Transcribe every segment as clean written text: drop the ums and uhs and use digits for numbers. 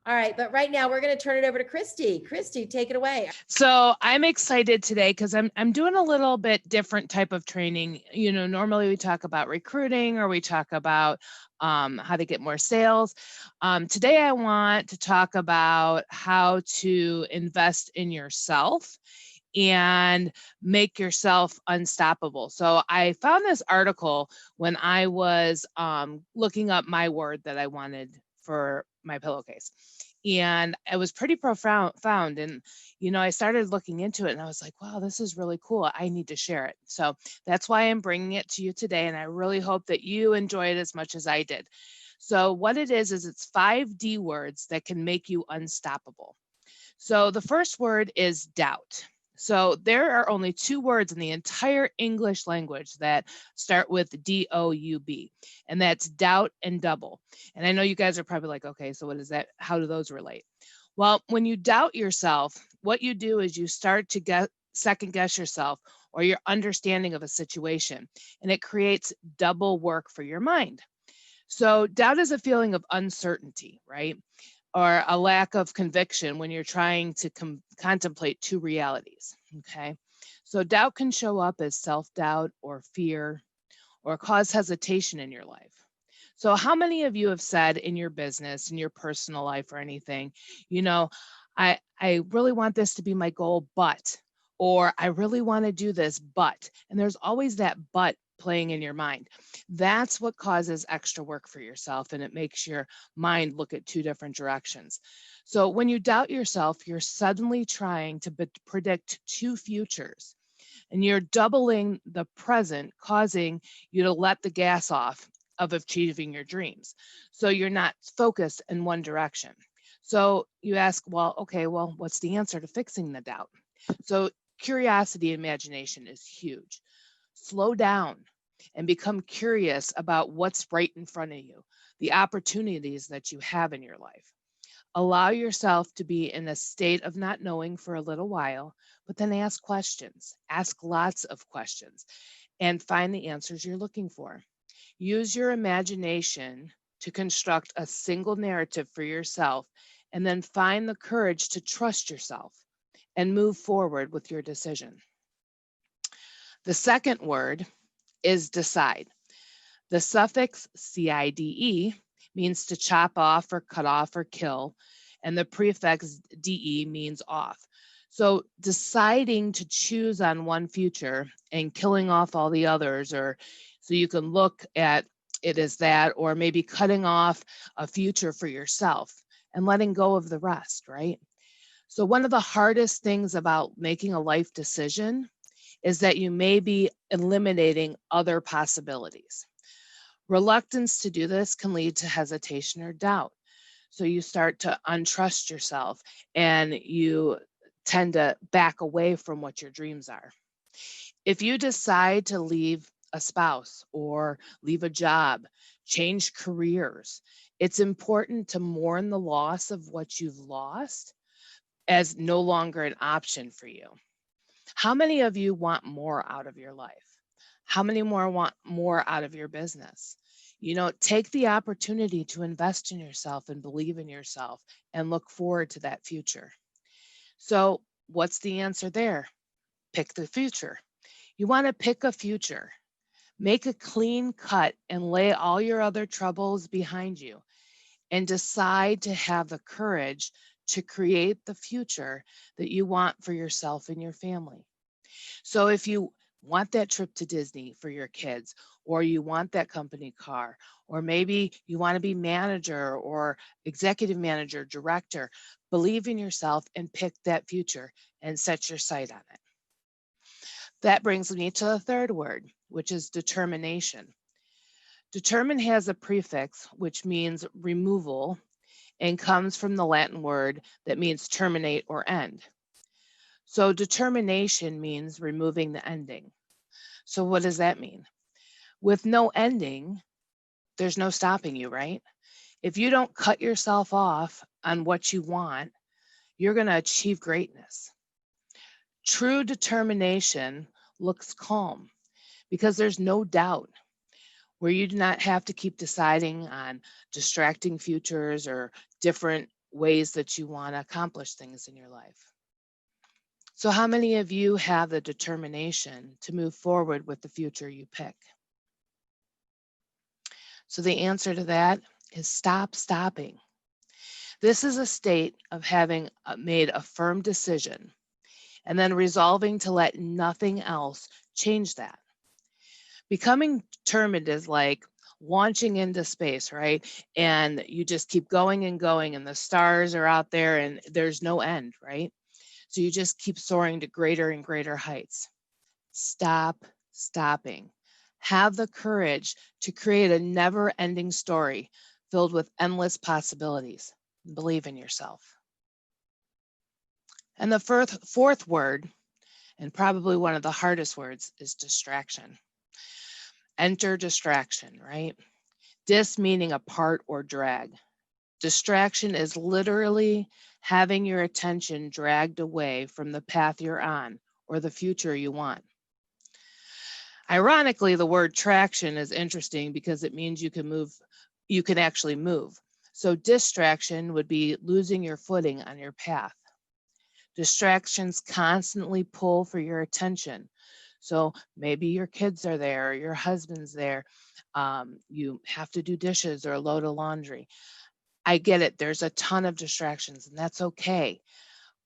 All right, but right now we're going to turn it over to Kristi. Kristi, take it away. So I'm excited today because I'm doing a little bit different type of training. Normally we talk about recruiting or we talk about how to get more sales. Today I want to talk about how to invest in yourself and make yourself unstoppable. So I found this article when I was looking up my word that I wanted for my pillowcase. And it was pretty profound. And, I started looking into it and I was like, wow, this is really cool. I need to share it. So that's why I'm bringing it to you today. And I really hope that you enjoy it as much as I did. So what it is it's 5 D words that can make you unstoppable. So the first word is doubt. So there are only 2 words in the entire English language that start with D-O-U-B, and that's doubt and double. And I know you guys are probably like, okay, so what is that? How do those relate? Well, when you doubt yourself, what you do is you start to second guess yourself or your understanding of a situation, and it creates double work for your mind. So doubt is a feeling of uncertainty, right? Or a lack of conviction when you're trying to contemplate 2 realities, okay? So doubt can show up as self-doubt or fear or cause hesitation in your life. So how many of you have said in your business, in your personal life or anything, I really want this to be my goal, but, or I really want to do this, but, and there's always that but playing in your mind. That's what causes extra work for yourself, and it makes your mind look at 2 different directions. So when you doubt yourself, you're suddenly trying to predict 2 futures, and you're doubling the present, causing you to let the gas off of achieving your dreams. So you're not focused in one direction. So you ask, what's the answer to fixing the doubt? So curiosity and imagination is huge. Slow down and become curious about what's right in front of you, the opportunities that you have in your life. Allow yourself to be in a state of not knowing for a little while, but then ask questions. Ask lots of questions and find the answers you're looking for. Use your imagination to construct a single narrative for yourself, and then find the courage to trust yourself and move forward with your decision. The second word is decide. The suffix CIDE means to chop off or cut off or kill, and the prefix DE means off. So deciding to choose on one future and killing off all the others, or so you can look at it as that, or maybe cutting off a future for yourself and letting go of the rest, right? So one of the hardest things about making a life decision is that you may be eliminating other possibilities. Reluctance to do this can lead to hesitation or doubt. So you start to untrust yourself and you tend to back away from what your dreams are. If you decide to leave a spouse or leave a job, change careers, it's important to mourn the loss of what you've lost as no longer an option for you. How many of you want more out of your life? How many more want more out of your business? Take the opportunity to invest in yourself and believe in yourself and look forward to that future. So what's the answer there? Pick the future. You want to pick a future. Make a clean cut and lay all your other troubles behind you and decide to have the courage to create the future that you want for yourself and your family. So if you want that trip to Disney for your kids, or you want that company car, or maybe you want to be manager or executive manager, director, believe in yourself and pick that future and set your sight on it. That brings me to the third word, which is determination. Determine has a prefix which means removal and comes from the Latin word that means terminate or end. So determination means removing the ending. So what does that mean? With no ending, there's no stopping you, right? If you don't cut yourself off on what you want, you're going to achieve greatness. True determination looks calm because there's no doubt, where you do not have to keep deciding on distracting futures or different ways that you want to accomplish things in your life. So how many of you have the determination to move forward with the future you pick? So the answer to that is stop stopping. This is a state of having made a firm decision and then resolving to let nothing else change that. Becoming determined is like launching into space, right? And you just keep going and going, and the stars are out there and there's no end, right? So you just keep soaring to greater and greater heights. Stop stopping. Have the courage to create a never-ending story filled with endless possibilities. Believe in yourself. And the fourth word, and probably one of the hardest words, is distraction. Enter distraction, right? Dis meaning apart or drag. Distraction is literally having your attention dragged away from the path you're on or the future you want. Ironically, the word traction is interesting because it means you can actually move. So distraction would be losing your footing on your path. Distractions constantly pull for your attention. So maybe your kids are there, or your husband's there. You have to do dishes or load of laundry. I get it. There's a ton of distractions, and that's okay.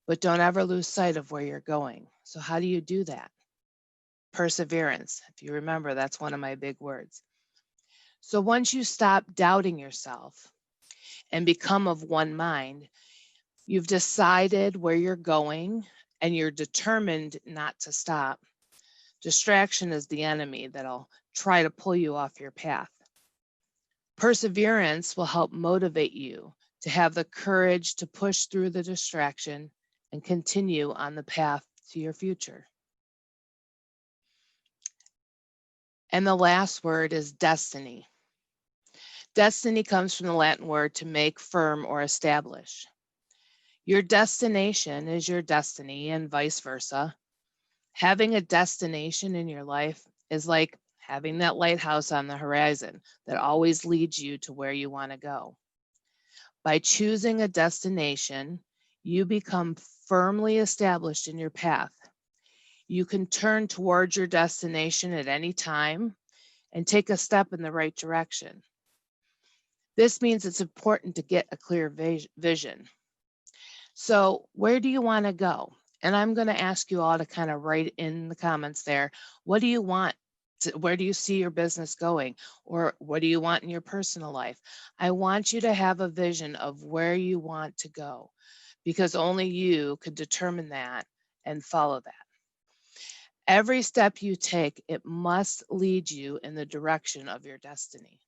But don't ever lose sight of where you're going. So how do you do that? Perseverance. If you remember, that's one of my big words. So once you stop doubting yourself and become of one mind, you've decided where you're going and you're determined not to stop. Distraction is the enemy that'll try to pull you off your path. Perseverance will help motivate you to have the courage to push through the distraction and continue on the path to your future. And the last word is destiny. Destiny comes from the Latin word to make, firm, or establish. Your destination is your destiny and vice versa. Having a destination in your life is like having that lighthouse on the horizon that always leads you to where you want to go. By choosing a destination, you become firmly established in your path. You can turn towards your destination at any time and take a step in the right direction. This means it's important to get a clear vision. So where do you want to go? And I'm going to ask you all to kind of write in the comments there, what do you want? Where do you see your business going? Or what do you want in your personal life? I want you to have a vision of where you want to go, because only you could determine that and follow that. Every step you take, it must lead you in the direction of your destiny.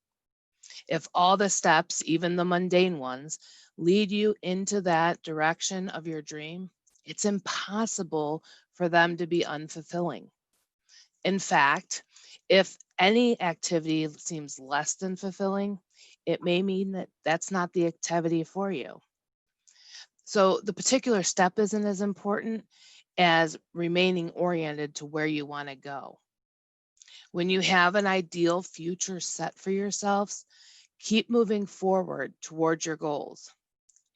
If all the steps, even the mundane ones, lead you into that direction of your dream, it's impossible for them to be unfulfilling. In fact, if any activity seems less than fulfilling, it may mean that that's not the activity for you. So the particular step isn't as important as remaining oriented to where you want to go. When you have an ideal future set for yourselves, keep moving forward towards your goals,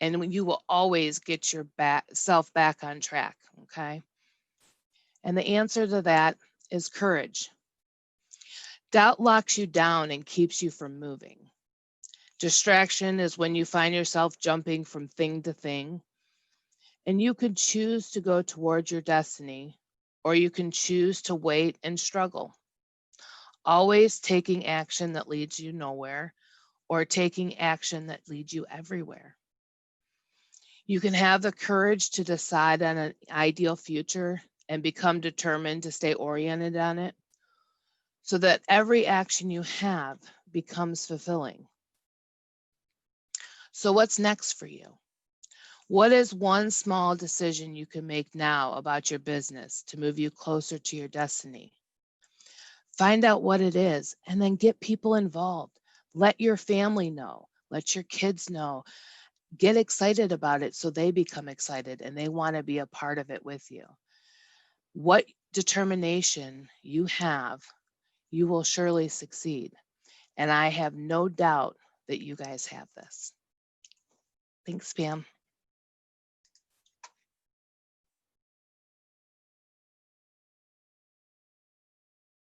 and you will always get your self back on track, okay? And the answer to that is courage. Doubt locks you down and keeps you from moving. Distraction is when you find yourself jumping from thing to thing, and you can choose to go towards your destiny, or you can choose to wait and struggle. Always taking action that leads you nowhere, or taking action that leads you everywhere. You can have the courage to decide on an ideal future and become determined to stay oriented on it so that every action you have becomes fulfilling. So what's next for you? What is one small decision you can make now about your business to move you closer to your destiny? Find out what it is and then get people involved. Let your family know. Let your kids know. Get excited about it so they become excited and they want to be a part of it with you. What determination you have, you will surely succeed. And I have no doubt that you guys have this. Thanks, Pam.